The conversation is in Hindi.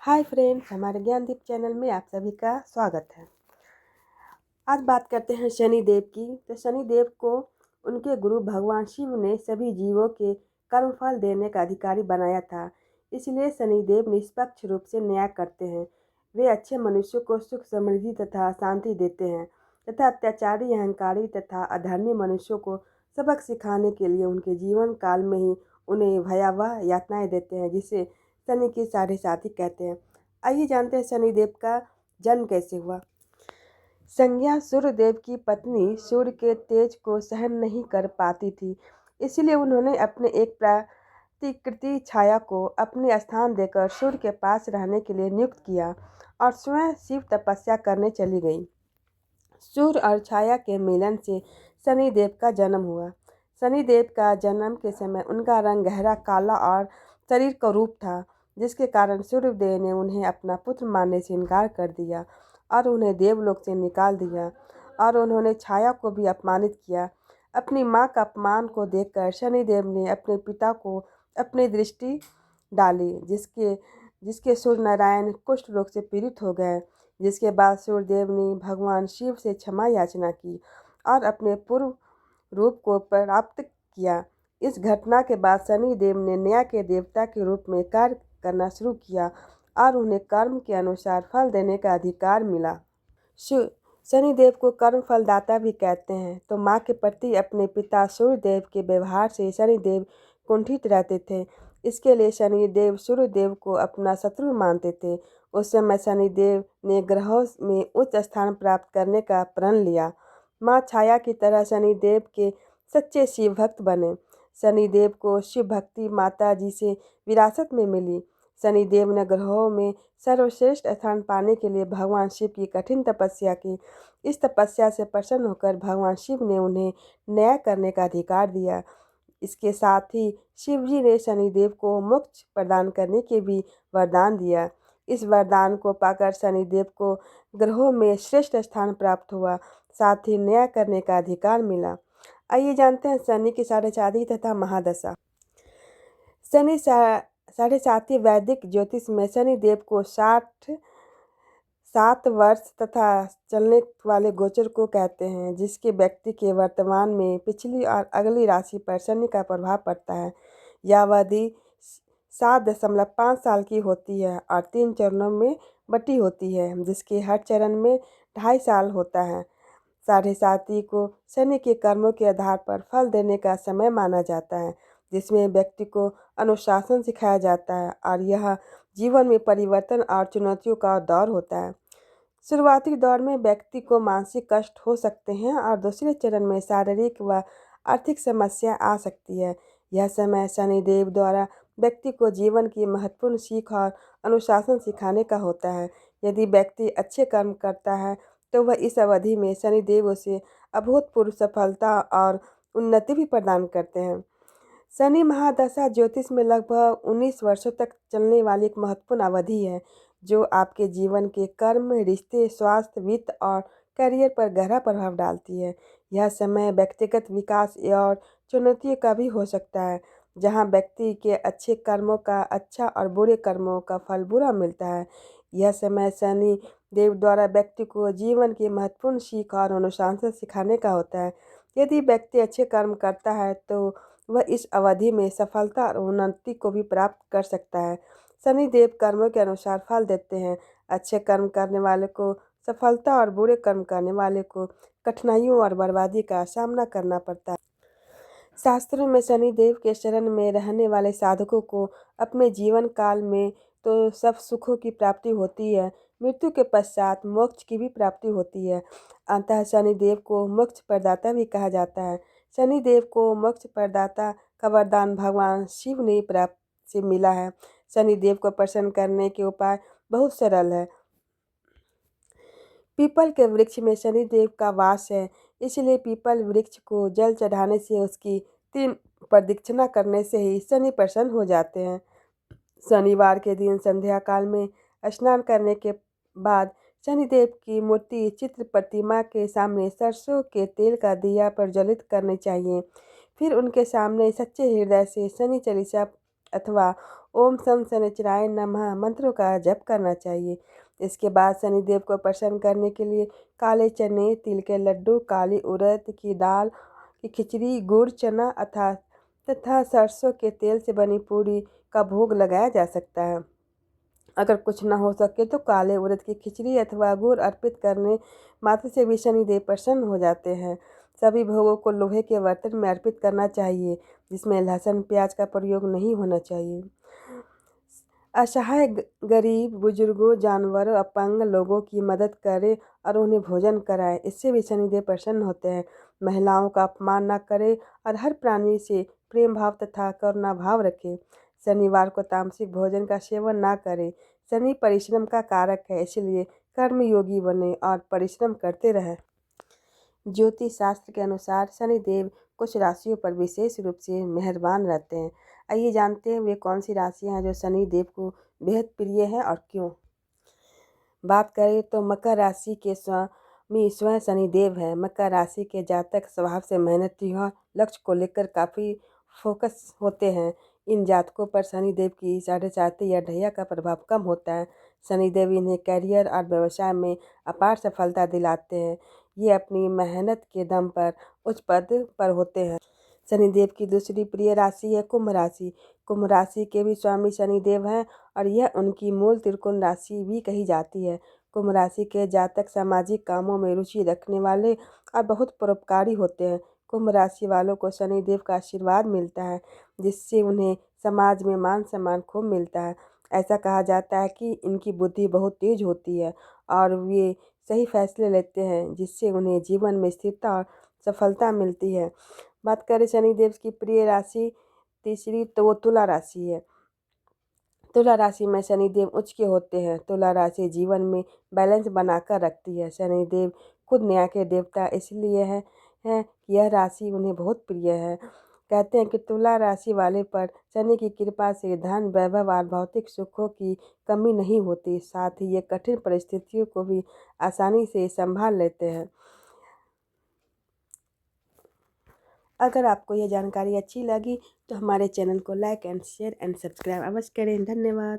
हाय फ्रेंड्स, हमारे ज्ञानदीप चैनल में आप सभी का स्वागत है। आज बात करते हैं शनिदेव की। तो शनिदेव को उनके गुरु भगवान शिव ने सभी जीवों के कर्मफल देने का अधिकारी बनाया था। इसलिए शनिदेव निष्पक्ष रूप से न्याय करते हैं। वे अच्छे मनुष्यों को सुख समृद्धि तथा शांति देते हैं तथा अत्याचारी, अहंकारी तथा अधर्मी मनुष्यों को सबक सिखाने के लिए उनके जीवन काल में ही उन्हें भयावह यातनाएं देते हैं, जिसे शनि की साढ़े साथी कहते हैं। आइए जानते हैं शनिदेव का जन्म कैसे हुआ। संज्ञा सूर्यदेव की पत्नी सूर्य के तेज को सहन नहीं कर पाती थी, इसलिए उन्होंने अपने एक प्रतिकृति छाया को अपने स्थान देकर सूर्य के पास रहने के लिए नियुक्त किया और स्वयं शिव तपस्या करने चली गई। सूर्य और छाया के मिलन से शनिदेव का जन्म हुआ। शनिदेव का जन्म के समय उनका रंग गहरा काला और शरीर का रूप था, जिसके कारण सूर्यदेव ने उन्हें अपना पुत्र मानने से इनकार कर दिया और उन्हें देवलोक से निकाल दिया। और उन्होंने छाया को भी अपमानित किया। अपनी मां का अपमान को देखकर शनिदेव ने अपने पिता को अपनी दृष्टि डाली, जिसके सूर्य नारायण कुष्ठ रोग से पीड़ित हो गए। जिसके बाद सूर्यदेव ने भगवान शिव से क्षमा याचना की और अपने पूर्व रूप को प्राप्त किया। इस घटना के बाद शनिदेव ने न्याय के देवता के रूप में कार्य करना शुरू किया और उन्हें कर्म के अनुसार फल देने का अधिकार मिला। शनिदेव को कर्म फलदाता भी कहते हैं। तो माँ के प्रति अपने पिता सूर्यदेव के व्यवहार से शनिदेव कुंठित रहते थे। इसके लिए शनिदेव सूर्यदेव को अपना शत्रु मानते थे। उस समय शनिदेव ने ग्रहों में उच्च स्थान प्राप्त करने का प्रण लिया। माँ छाया की तरह शनिदेव के सच्चे शिव भक्त बने। शनिदेव को शिव भक्ति माता जी से विरासत में मिली। शनिदेव ने ग्रहों में सर्वश्रेष्ठ स्थान पाने के लिए भगवान शिव की कठिन तपस्या की। इस तपस्या से प्रसन्न होकर भगवान शिव ने उन्हें न्याय करने का अधिकार दिया। इसके साथ ही शिव जी ने शनिदेव को मोक्ष प्रदान करने के भी वरदान दिया। इस वरदान को पाकर शनिदेव को ग्रहों में श्रेष्ठ स्थान प्राप्त हुआ, साथ ही न्याय करने का अधिकार मिला। आइए जानते हैं शनि की साढ़े साथी तथा महादशा। शनि साढ़े साथी वैदिक ज्योतिष में शनिदेव को 7 वर्ष तथा चलने वाले गोचर को कहते हैं, जिसके व्यक्ति के वर्तमान में पिछली और अगली राशि पर शनि का प्रभाव पड़ता है। यह अवधि 7.5 साल की होती है और 3 चरणों में बटी होती है, जिसके हर चरण में 2.5 साल होता है। साढ़े साथी को शनि के कर्मों के आधार पर फल देने का समय माना जाता है, जिसमें व्यक्ति को अनुशासन सिखाया जाता है और यह जीवन में परिवर्तन और चुनौतियों का दौर होता है। शुरुआती दौर में व्यक्ति को मानसिक कष्ट हो सकते हैं और दूसरे चरण में शारीरिक व आर्थिक समस्या आ सकती है। यह समय शनिदेव द्वारा व्यक्ति को जीवन की महत्वपूर्ण सीख और अनुशासन सिखाने का होता है। यदि व्यक्ति अच्छे कर्म करता है तो वह इस अवधि में शनिदेव उसे अभूतपूर्व सफलता और उन्नति भी प्रदान करते हैं। शनि महादशा ज्योतिष में लगभग 19 वर्षों तक चलने वाली एक महत्वपूर्ण अवधि है, जो आपके जीवन के कर्म, रिश्ते, स्वास्थ्य, वित्त और करियर पर गहरा प्रभाव डालती है। यह समय व्यक्तिगत विकास और चुनौतियों का भी हो सकता है, जहां व्यक्ति के अच्छे कर्मों का अच्छा और बुरे कर्मों का फल बुरा मिलता है। यह समय शनि देव द्वारा व्यक्ति को जीवन की महत्वपूर्ण सीख और अनुशासन सिखाने का होता है। यदि व्यक्ति अच्छे कर्म करता है तो वह इस अवधि में सफलता और उन्नति को भी प्राप्त कर सकता है। शनिदेव कर्मों के अनुसार फल देते हैं। अच्छे कर्म करने वाले को सफलता और बुरे कर्म करने वाले को कठिनाइयों और बर्बादी का सामना करना पड़ता है। शास्त्रों में शनिदेव के शरण में रहने वाले साधकों को अपने जीवन काल में तो सब सुखों की प्राप्ति होती है, मृत्यु के पश्चात मोक्ष की भी प्राप्ति होती है। अतः शनिदेव को मोक्ष प्रदाता भी कहा जाता है। शनिदेव को मोक्ष प्रदाता का वरदान भगवान शिव ने प्राप्त से मिला है। शनिदेव को प्रसन्न करने के उपाय बहुत सरल है। पीपल के वृक्ष में शनिदेव का वास है, इसलिए पीपल वृक्ष को जल चढ़ाने से उसकी 3 प्रदक्षिणा करने से ही शनि प्रसन्न हो जाते हैं। शनिवार के दिन संध्या काल में स्नान करने के बाद शनिदेव की मूर्ति चित्र प्रतिमा के सामने सरसों के तेल का दिया प्रज्वलित करनी चाहिए। फिर उनके सामने सच्चे हृदय से शनि चालीसा अथवा ओम सम शनिचराय नमः मंत्रों का जप करना चाहिए। इसके बाद शनिदेव को प्रसन्न करने के लिए काले चने, तिल के लड्डू, काली उड़द की दाल की खिचड़ी, गुड़ चना तथा सरसों के तेल से बनी पूरी का भोग लगाया जा सकता है। अगर कुछ न हो सके तो काले उड़द की खिचड़ी अथवा गुड़ अर्पित करने मात्र से भी शनिदेव प्रसन्न हो जाते हैं। सभी भोगों को लोहे के बर्तन में अर्पित करना चाहिए, जिसमें लहसुन प्याज का प्रयोग नहीं होना चाहिए। असहाय गरीब बुजुर्गों, जानवरों, अपंग लोगों की मदद करें और उन्हें भोजन कराएं, इससे भी शनिदेव प्रसन्न होते हैं। महिलाओं का अपमान न करें और हर प्राणी से प्रेम भाव तथा करुणा भाव रखें। शनिवार को तामसिक भोजन का सेवन ना करें। शनि परिश्रम का कारक है, इसलिए कर्मयोगी बने और परिश्रम करते रहें। ज्योतिष शास्त्र के अनुसार शनिदेव कुछ राशियों पर विशेष रूप से मेहरबान रहते हैं। आइए जानते हैं वे कौन सी राशियां हैं जो शनिदेव को बेहद प्रिय हैं और क्यों। बात करें तो मकर राशि के स्वामी स्वयं शनिदेव हैं। मकर राशि के जातक स्वभाव से मेहनती और लक्ष्य को लेकर काफ़ी फोकस होते हैं। इन जातकों पर शनिदेव की साढ़े साती या ढैया का प्रभाव कम होता है। शनिदेव इन्हें करियर और व्यवसाय में अपार सफलता दिलाते हैं। ये अपनी मेहनत के दम पर उच्च पद पर होते हैं। शनिदेव की दूसरी प्रिय राशि है कुंभ राशि। कुंभ राशि के भी स्वामी शनिदेव हैं और यह उनकी मूल त्रिकोण राशि भी कही जाती है। कुंभ राशि के जातक सामाजिक कामों में रुचि रखने वाले और बहुत परोपकारी होते हैं। कुंभ राशि वालों को शनिदेव का आशीर्वाद मिलता है, जिससे उन्हें समाज में मान सम्मान खूब मिलता है। ऐसा कहा जाता है कि इनकी बुद्धि बहुत तेज होती है और वे सही फैसले लेते हैं, जिससे उन्हें जीवन में स्थिरता और सफलता मिलती है। बात करें शनिदेव की प्रिय राशि तीसरी तो वो तुला राशि है। तुला राशि में शनिदेव उच्च के होते हैं। तुला राशि जीवन में बैलेंस बनाकर रखती है। शनिदेव खुद न्याय के देवता इसलिए हैं कि यह राशि उन्हें बहुत प्रिय है। कहते हैं कि तुला राशि वाले पर शनि की कृपा से धन, वैभव और भौतिक सुखों की कमी नहीं होती। साथ ही ये कठिन परिस्थितियों को भी आसानी से संभाल लेते हैं। अगर आपको यह जानकारी अच्छी लगी तो हमारे चैनल को like and share and subscribe अवश्य करें। धन्यवाद।